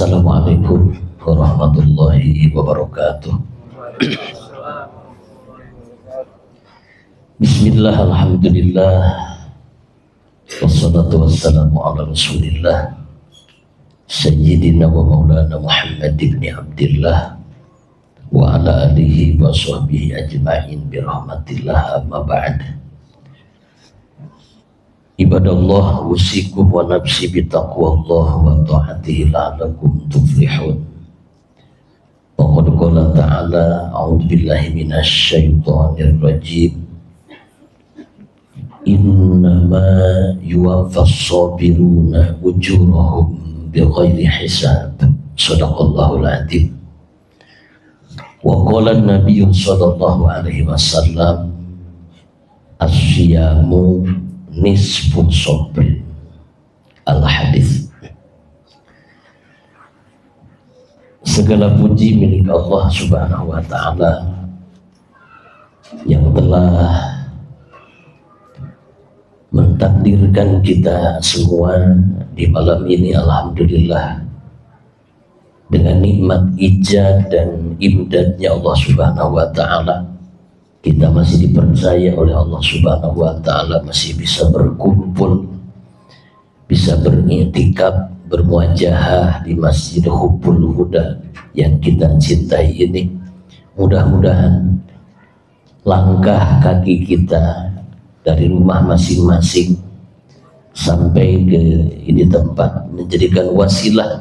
Assalamualaikum warahmatullahi wabarakatuh. Bismillah, alhamdulillah, wassalatu wassalamu ala rasulillah Sayyidina wa maulana Muhammad ibn Abdillah wa ala alihi wa sahbihi ajma'in birahmatillah, amma ba'd. Ibadallah, usikum wa nafsi bitaqwallah wa ta'atihi la'alakum tuflihun. Wa qad qala ta'ala, a'udzu billahi minasy syaithanir rajim. Innama yuwaffas sabiruna ujurahum bighairi hisab. Shadaqallahul adzim. Wa qala an-nabiy sallallahu alaihi wasallam, as-siyamu nisfu sabr. Al-hadis. Segala puji milik Allah Subhanahu wa ta'ala yang telah mentakdirkan kita semua di malam ini, alhamdulillah, dengan nikmat ijad dan imdadnya Allah Subhanahu wa ta'ala, kita masih dipercaya oleh Allah Subhanahu wa ta'ala masih bisa berkumpul, bisa beriktikaf, bermuajahah di Masjid Hubbul Huda yang kita cintai ini. Mudah-mudahan langkah kaki kita dari rumah masing-masing sampai ke ini tempat menjadikan wasilah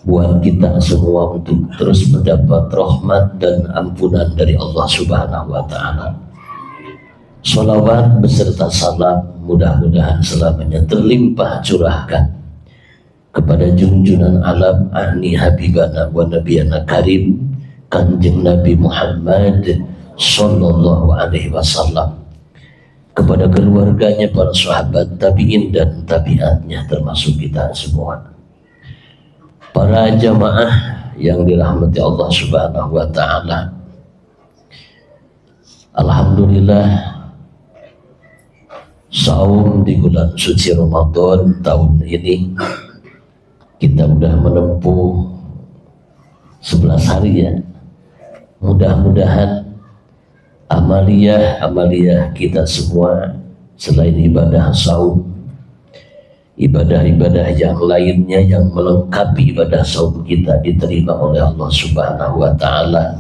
buat kita semua untuk terus mendapat rahmat dan ampunan dari Allah Subhanahu wa ta'ala. Sholawat beserta salam mudah-mudahan selamanya terlimpah curahkan kepada junjunan alam ahli habibana wa nabiyana karim, Kanjeng Nabi Muhammad sallallahu alaihi wasallam, kepada keluarganya, para sahabat, tabi'in dan tabi'atnya, termasuk kita semua. Para jamaah yang dirahmati Allah Subhanahu wa ta'ala, alhamdulillah, saum di bulan suci Ramadan tahun ini kita sudah menempuh 11 hari ya. Mudah-mudahan amaliyah kita semua selain ibadah saum, ibadah-ibadah yang lainnya yang melengkapi ibadah saum kita diterima oleh Allah Subhanahu wa ta'ala,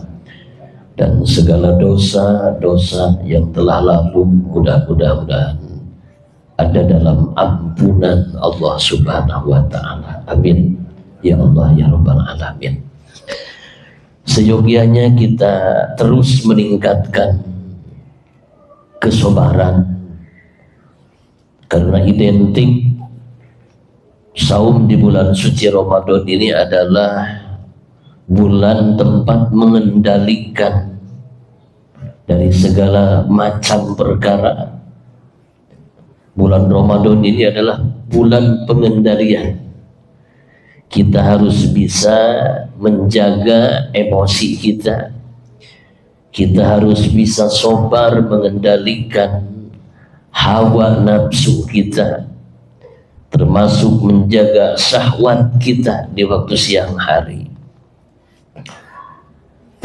dan segala dosa-dosa yang telah lalu mudah-mudahan ada dalam ampunan Allah Subhanahu wa ta'ala. Amin ya Allah ya Rabbal alamin. Seyogianya kita terus meningkatkan kesabaran, karena identik saum di bulan suci Ramadan ini adalah bulan tempat mengendalikan dari segala macam perkara. Bulan Ramadan ini adalah bulan pengendalian. Kita harus bisa menjaga emosi kita. Kita harus bisa sabar mengendalikan hawa nafsu kita, termasuk menjaga syahwat kita di waktu siang hari.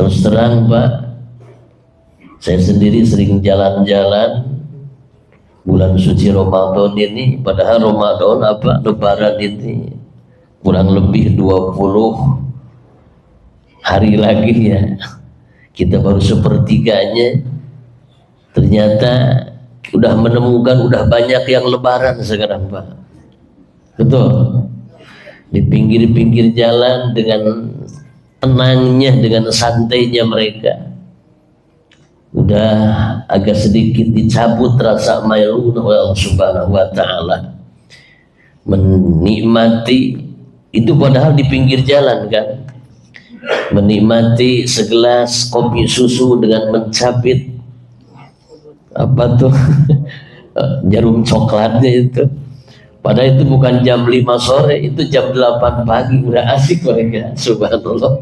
Terus terang Pak, saya sendiri sering jalan-jalan bulan suci Ramadan ini, padahal Ramadan Lebaran ini kurang lebih 20 hari lagi ya. Kita baru sepertiganya, ternyata udah menemukan udah banyak yang Lebaran sekarang Pak. Betul. Di pinggir-pinggir jalan dengan tenangnya, dengan santainya mereka, udah agak sedikit dicabut rasa malu oleh Allah Subhanahu wa ta'ala, menikmati itu padahal di pinggir jalan kan, menikmati segelas kopi susu dengan mencapit apa tuh jarum coklatnya itu. Padahal itu bukan jam 5 sore, itu jam 8 pagi, udah asik mereka. Subhanallah.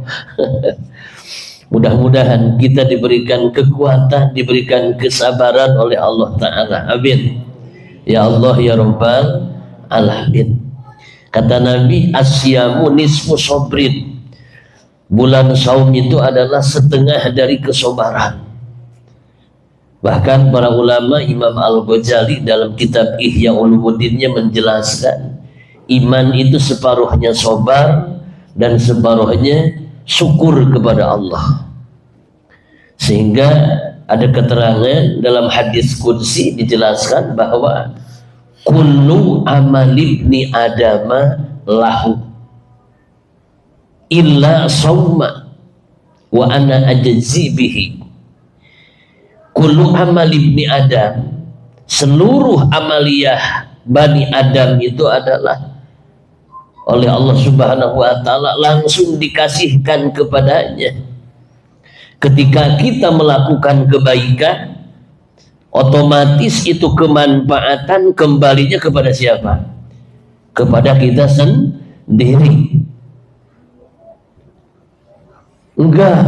Mudah-mudahan kita diberikan kekuatan, diberikan kesabaran oleh Allah Ta'ala. Amin. Ya Allah ya Rabbal alamin. Kata Nabi, asyamu nisfu sobrin. Bulan saum itu adalah setengah dari kesabaran. Bahkan para ulama, Imam Al-Ghazali dalam kitab Ihya Ulumuddinnya menjelaskan, iman itu separuhnya sabar dan separuhnya syukur kepada Allah. Sehingga ada keterangan dalam hadis qudsi dijelaskan bahwa kullu amal ibni adama lahu illa sawma wa ana ajzi bihi. Kullu amal ibni adam, seluruh amaliyah Bani Adam itu adalah oleh Allah Subhanahu wa ta'ala langsung dikasihkan kepadanya. Ketika kita melakukan kebaikan, otomatis itu kemanfaatan kembalinya kepada siapa? Kepada kita sendiri. Enggak.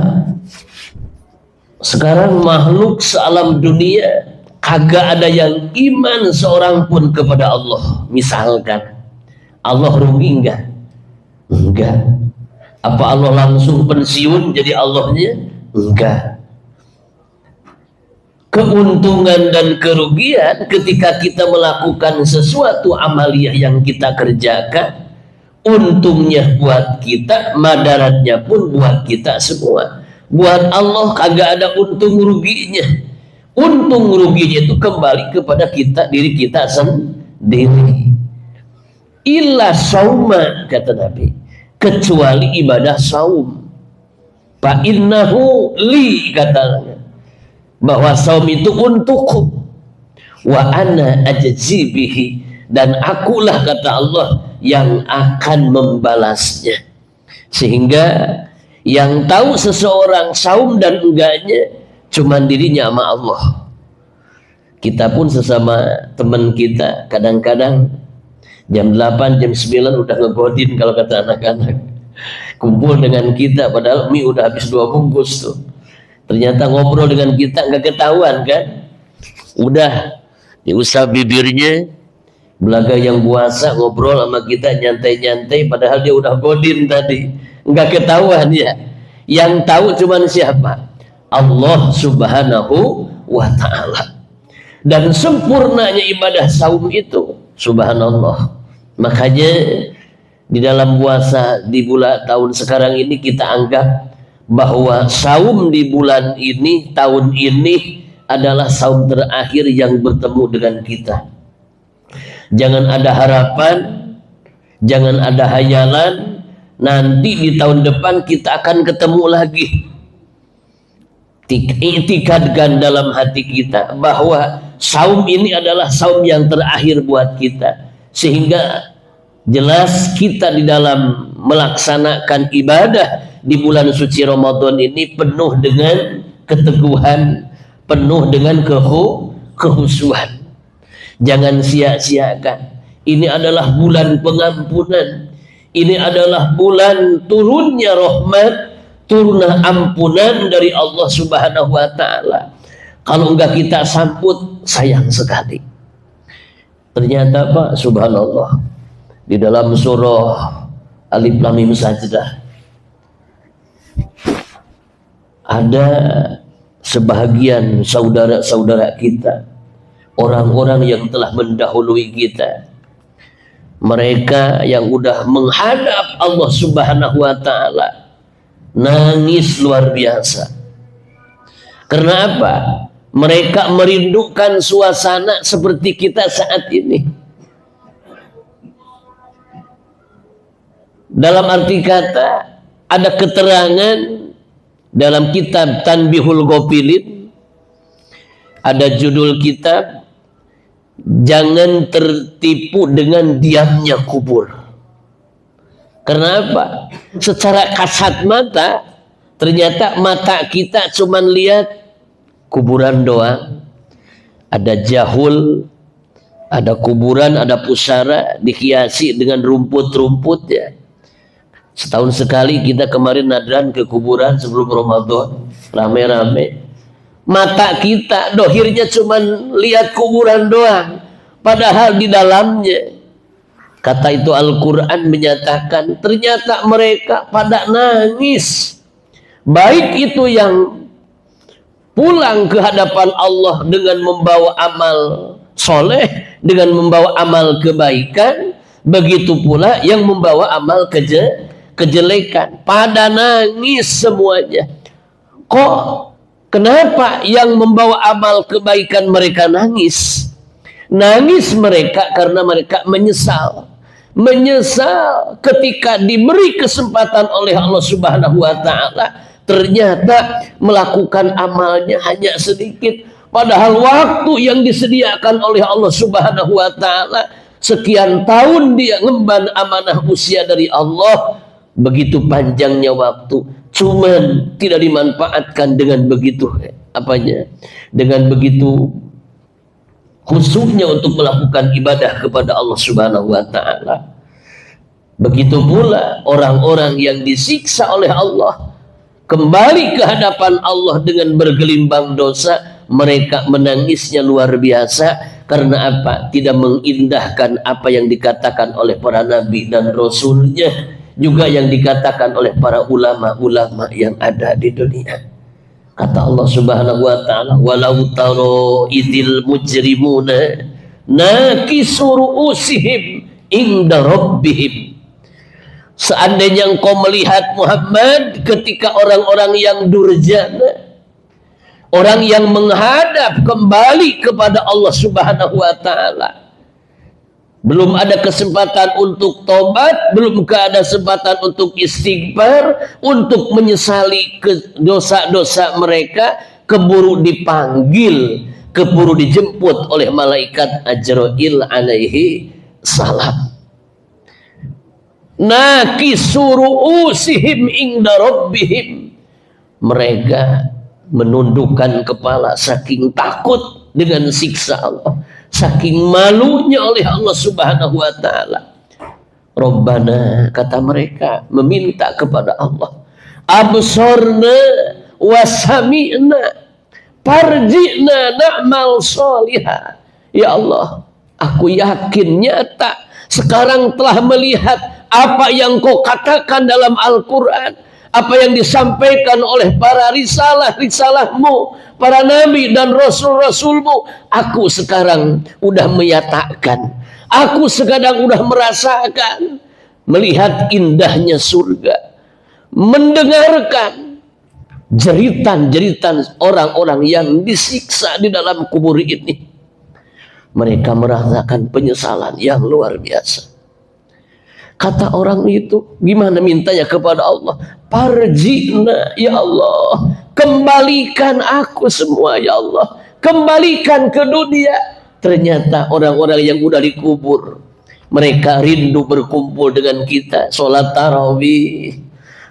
Sekarang makhluk sealam dunia kagak ada yang iman seorang pun kepada Allah. Misalkan Allah rugi enggak? Enggak. Apa Allah langsung pensiun jadi Allahnya? Enggak. Keuntungan dan kerugian ketika kita melakukan sesuatu amaliyah yang kita kerjakan, untungnya buat kita, madaratnya pun buat kita semua. Buat Allah kagak ada untung ruginya. Untung ruginya itu kembali kepada kita, diri kita sendiri. Illa sauma, kata Nabi, kecuali ibadah saum. Fa innahu li, katanya, bahwa saum itu untukku, wa ana ajzi bihi, dan akulah, kata Allah, yang akan membalasnya. Sehingga yang tahu seseorang saum dan enggaknya cuman dirinya sama Allah. Kita pun sesama teman kita kadang-kadang jam 8, jam 9 udah ngegodin kalau kata anak-anak. Kumpul dengan kita padahal mie udah habis 2 bungkus tuh. Ternyata ngobrol dengan kita nggak ketahuan kan. Udah diusap bibirnya, belaga yang puasa ngobrol sama kita nyantai-nyantai padahal dia udah godin tadi. Nggak ketahuan ya. Yang tahu cuman siapa? Allah Subhanahu wa ta'ala. Dan sempurnanya ibadah saum itu, subhanallah. Makanya di dalam puasa di bulan tahun sekarang ini kita anggap bahwa saum di bulan ini, tahun ini adalah saum terakhir yang bertemu dengan kita. Jangan ada harapan, jangan ada hayalan, nanti di tahun depan kita akan ketemu lagi. I'tikadkan dalam hati kita bahwa saum ini adalah saum yang terakhir buat kita. Sehingga jelas kita di dalam melaksanakan ibadah di bulan suci Ramadan ini penuh dengan keteguhan, penuh dengan kehusuan. Jangan sia-siakan. Ini adalah bulan pengampunan. Ini adalah bulan turunnya rahmat, turunnya ampunan dari Allah Subhanahu wa ta'ala. Kalau enggak kita sambut, sayang sekali. Ternyata Pak, subhanallah, di dalam surah Alif Lam Mim Sajdah ada sebahagian saudara-saudara kita, orang-orang yang telah mendahului kita, mereka yang udah menghadap Allah Subhanahu wa ta'ala, nangis luar biasa. Karena apa? Mereka merindukan suasana seperti kita saat ini. Dalam arti kata, ada keterangan dalam kitab Tanbihul Ghafilin, ada judul kitab, jangan tertipu dengan diamnya kubur. Karena apa? Secara kasat mata, ternyata mata kita cuma lihat kuburan doang. Ada jahul, ada kuburan, ada pusara dihiasi dengan rumput-rumput ya. Setahun sekali kita kemarin nadran ke kuburan sebelum Ramadan, rame-rame. Mata kita dohirnya cuma lihat kuburan doang, padahal di dalamnya Kata itu Al-Quran menyatakan ternyata mereka pada nangis. Baik itu yang pulang ke hadapan Allah dengan membawa amal soleh, dengan membawa amal kebaikan, begitu pula yang membawa amal kejelekan. Pada nangis semuanya. Kok kenapa yang membawa amal kebaikan mereka nangis? Nangis mereka karena mereka menyesal. Menyesal ketika diberi kesempatan oleh Allah Subhanahu wa Ta'ala, ternyata melakukan amalnya hanya sedikit. Padahal waktu yang disediakan oleh Allah Subhanahu wa Ta'ala, sekian tahun dia ngemban amanah usia dari Allah, begitu panjangnya waktu, cuman tidak dimanfaatkan dengan begitu dengan begitu khusyuknya untuk melakukan ibadah kepada Allah Subhanahu wa Ta'ala. Begitu pula orang-orang yang disiksa oleh Allah, kembali ke hadapan Allah dengan bergelimbang dosa, mereka menangisnya luar biasa. Karena apa? Tidak mengindahkan apa yang dikatakan oleh para nabi dan rasulnya, juga yang dikatakan oleh para ulama-ulama yang ada di dunia. Kata Allah Subhanahu wa Ta'ala, walau taro idil mujrimuna nakisu ru'usihim inda rabbihim. Seandainya engkau melihat Muhammad ketika orang-orang yang durjana, orang yang menghadap kembali kepada Allah Subhanahu wa Ta'ala, belum ada kesempatan untuk tobat, belum ada kesempatan untuk istighfar, untuk menyesali dosa-dosa mereka, keburu dipanggil, keburu dijemput oleh malaikat Ajrail alaihi salam. Nakisu ru'usihim inda rabbihim. Mereka menundukkan kepala saking takut dengan siksa Allah, saking malunya oleh Allah Subhanahu wa Ta'ala. Rabbana, kata mereka, meminta kepada Allah, absorna wasami'na farji'na na'mal solihah. Ya Allah, aku yakin nyata sekarang telah melihat apa yang kau katakan dalam Al-Quran, apa yang disampaikan oleh para risalahmu, para nabi dan rasul-rasulmu. Aku sekarang udah menyatakan, aku sekarang udah merasakan, melihat indahnya surga, mendengarkan jeritan-jeritan orang-orang yang disiksa di dalam kubur ini. Mereka merasakan penyesalan yang luar biasa. Kata orang itu, gimana mintanya kepada Allah? Parjina, ya Allah, kembalikan aku semua, ya Allah, kembalikan ke dunia. Ternyata orang-orang yang udah dikubur, mereka rindu berkumpul dengan kita, sholat tarawih.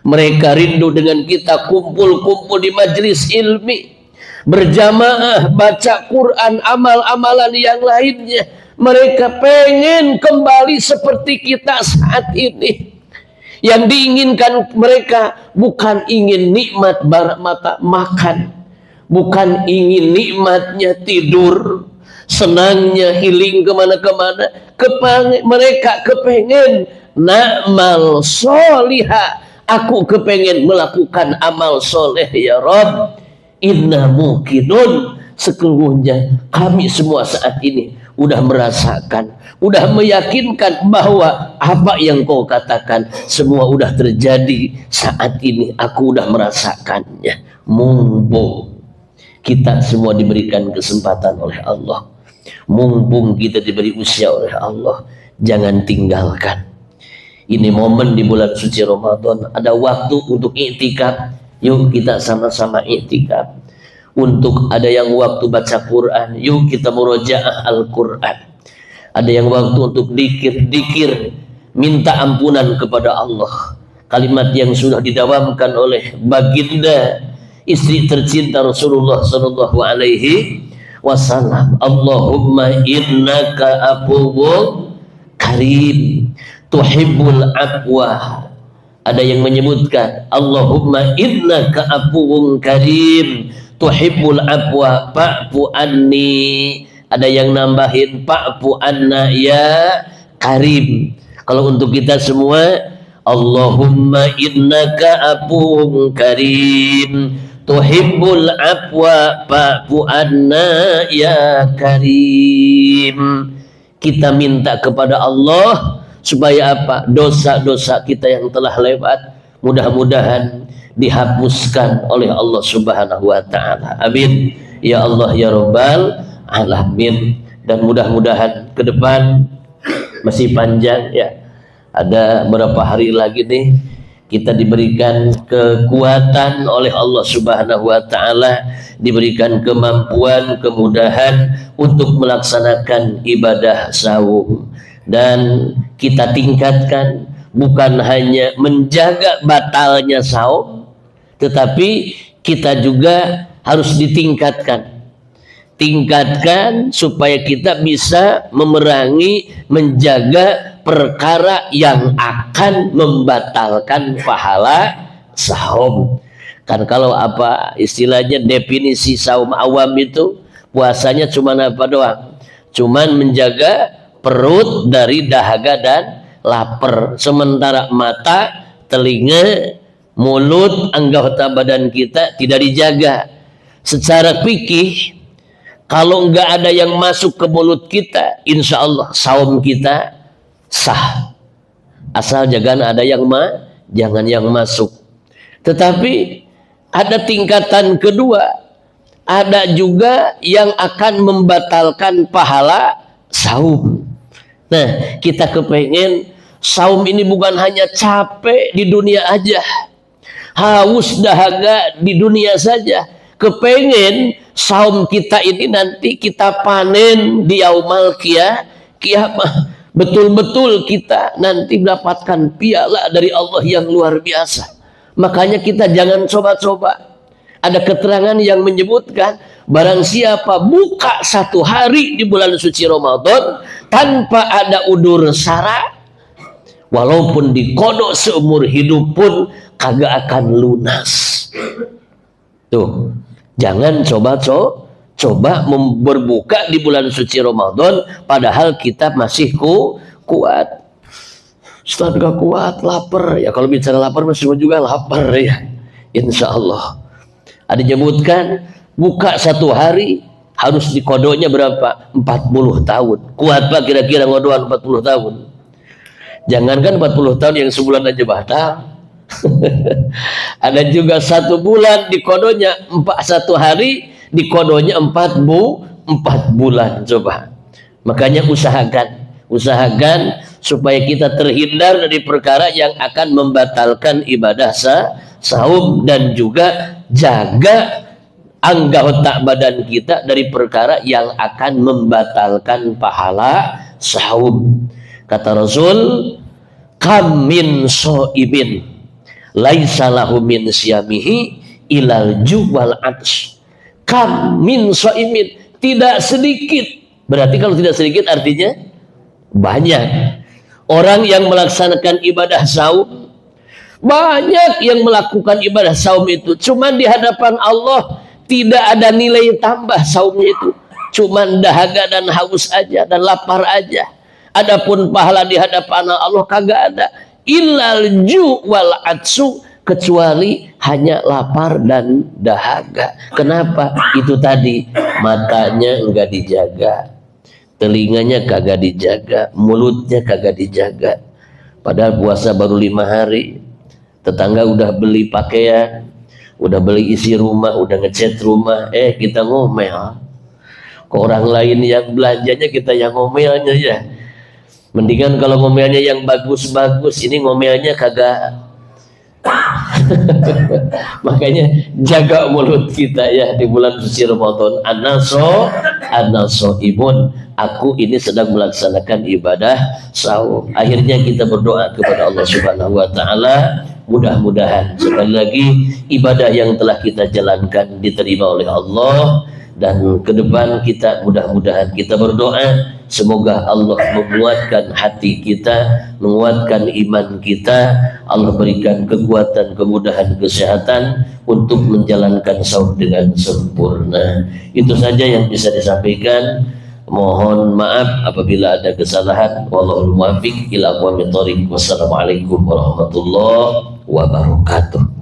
Mereka rindu dengan kita kumpul-kumpul di majlis ilmi, berjamaah, baca Quran, amal-amalan yang lainnya. Mereka pengen kembali seperti kita saat ini. Yang diinginkan mereka bukan ingin nikmat mata makan, bukan ingin nikmatnya tidur, senangnya healing kemana-kemana. Mereka kepengen na'mal solihah. Aku kepengen melakukan amal soleh, ya Rabb. Inna mukinun, sesungguhnya kami semua saat ini udah merasakan, udah meyakinkan bahwa apa yang kau katakan semua udah terjadi saat ini. Aku udah merasakannya. Mumpung kita semua diberikan kesempatan oleh Allah, mumpung kita diberi usia oleh Allah, jangan tinggalkan. Ini momen di bulan suci Ramadan, ada waktu untuk iktikaf. Yuk kita sama-sama iktikaf. Untuk ada yang waktu baca Quran, yuk kita murojaah Al-Quran. Ada yang waktu untuk dikir, minta ampunan kepada Allah. Kalimat yang sudah didawamkan oleh baginda istri tercinta Rasulullah sallallahu alaihi wasallam. Allahumma innaka afuwwun karim tuhibbul afwa. Ada yang menyebutkan Allahumma innaka afuwwun karim tuhibbul afwa fa'fu anni. Ada yang nambahin fa'fu anna ya karim. Kalau untuk kita semua, Allahumma innaka afuwun karim tuhibbul afwa fa'fu anna ya karim. Kita minta kepada Allah supaya apa? Dosa-dosa kita yang telah lewat mudah-mudahan dihapuskan oleh Allah Subhanahu wa taala. Amin. Ya Allah ya Rabbal alamin. Dan mudah-mudahan ke depan masih panjang ya. Ada berapa hari lagi nih kita diberikan kekuatan oleh Allah Subhanahu wa taala, diberikan kemampuan, kemudahan untuk melaksanakan ibadah saum, dan kita tingkatkan bukan hanya menjaga batalnya saum, tetapi kita juga harus tingkatkan supaya kita bisa memerangi, menjaga perkara yang akan membatalkan pahala saum. Kan kalau apa istilahnya definisi saum awam itu, puasanya cuman apa doang? Cuman menjaga perut dari dahaga dan lapar. Sementara mata, telinga, mulut, anggota badan kita tidak dijaga. Secara fikih, kalau nggak ada yang masuk ke mulut kita, insya Allah saum kita sah, asal jangan ada yang jangan yang masuk. Tetapi ada tingkatan kedua, ada juga yang akan membatalkan pahala saum. Nah, kita kepengen saum ini bukan hanya capek di dunia aja, haus dahaga di dunia saja, kepengen saum kita ini nanti kita panen di yaumul kiamah. Betul-betul kita nanti mendapatkan piala dari Allah yang luar biasa. Makanya kita jangan coba-coba. Ada keterangan yang menyebutkan barang siapa buka satu hari di bulan suci Ramadan tanpa ada udur sara, walaupun dikodok seumur hidup pun kagak akan lunas. Tuh, jangan coba-coba berbuka di bulan suci Ramadan padahal kita masih kuat. Ustaz gak kuat, lapar. Ya kalau bicara lapar semua juga lapar ya. Insya Allah. Ada disebutkan buka satu hari harus dikodoknya berapa? 40 tahun. Kuat pak kira-kira ngodoan 40 tahun? Jangankan 40 tahun, yang sebulan aja batal. Ada juga 1 bulan dikodoknya satu hari, dikodonya 4 bulan. Coba, makanya usahakan supaya kita terhindar dari perkara yang akan membatalkan ibadah saum, dan juga jaga anggota badan kita dari perkara yang akan membatalkan pahala saum. Kata Rasul, kam min so'imin laisa lahu min siyamihi ilal juwal ats. Kam min so'imin, tidak sedikit. Berarti kalau tidak sedikit artinya banyak orang yang melaksanakan ibadah saum, banyak yang melakukan ibadah saum itu, cuman di hadapan Allah tidak ada nilai tambah saumnya itu, cuman dahaga dan haus aja dan lapar aja. Adapun pahala di hadapan Allah kagak ada. Illal ju wal atsu, kecuali hanya lapar dan dahaga. Kenapa? Itu tadi, matanya enggak dijaga, telinganya kagak dijaga, mulutnya kagak dijaga. Padahal puasa baru 5 hari, tetangga udah beli pakaian, udah beli isi rumah, udah ngecat rumah, kita ngomel. Ke orang lain yang belanjanya, kita yang ngomelnya ya. Mendingan kalau ngomelnya yang bagus-bagus, ini ngomelnya kagak. Makanya jaga mulut kita ya di bulan suci Ramadan. Anaso ibun, aku ini sedang melaksanakan ibadah saum. Akhirnya kita berdoa kepada Allah Subhanahu wa taala, mudah-mudahan sekali lagi ibadah yang telah kita jalankan diterima oleh Allah, dan ke depan kita mudah-mudahan kita berdoa semoga Allah menguatkan hati kita, menguatkan iman kita, Allah berikan kekuatan, kemudahan, kesehatan untuk menjalankan saum dengan sempurna. Itu saja yang bisa disampaikan. Mohon maaf apabila ada kesalahan. Wallahul muwaffiq ila aqwamit thoriq. Wassalamualaikum warahmatullahi wabarakatuh.